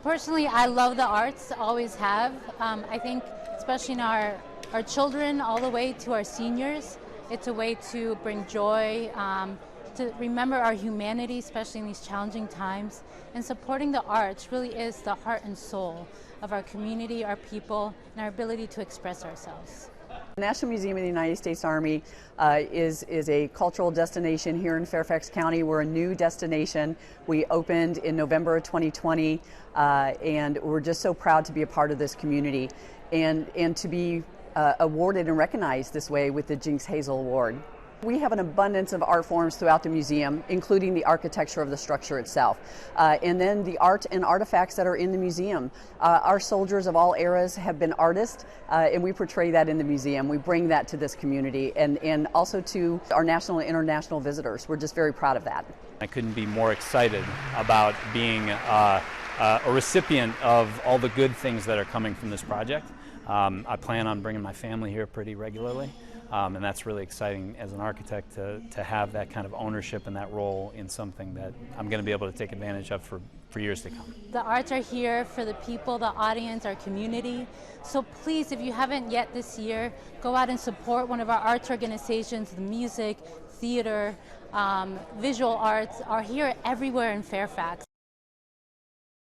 Personally, I love the arts, always have. I think especially in our children all the way to our seniors, it's a way to bring joy, to remember our humanity, especially in these challenging times. And supporting the arts really is the heart and soul of our community, our people, and our ability to express ourselves. The National Museum of the United States Army is a cultural destination here in Fairfax County. We're a new destination. We opened in November of 2020, and we're just so proud to be a part of this community and to be awarded and recognized this way with the Jinx Hazel Award. We have an abundance of art forms throughout the museum, including the architecture of the structure itself, and then the art and artifacts that are in the museum. Our soldiers of all eras have been artists, and we portray that in the museum. We bring that to this community and also to our national and international visitors. We're just very proud of that. I couldn't be more excited about being a recipient of all the good things that are coming from this project. I plan on bringing my family here pretty regularly. And that's really exciting as an architect to have that kind of ownership and that role in something that I'm going to be able to take advantage of for years to come. The arts are here for the people, the audience, our community. So please, if you haven't yet this year, go out and support one of our arts organizations. The music, theater, visual arts are here everywhere in Fairfax.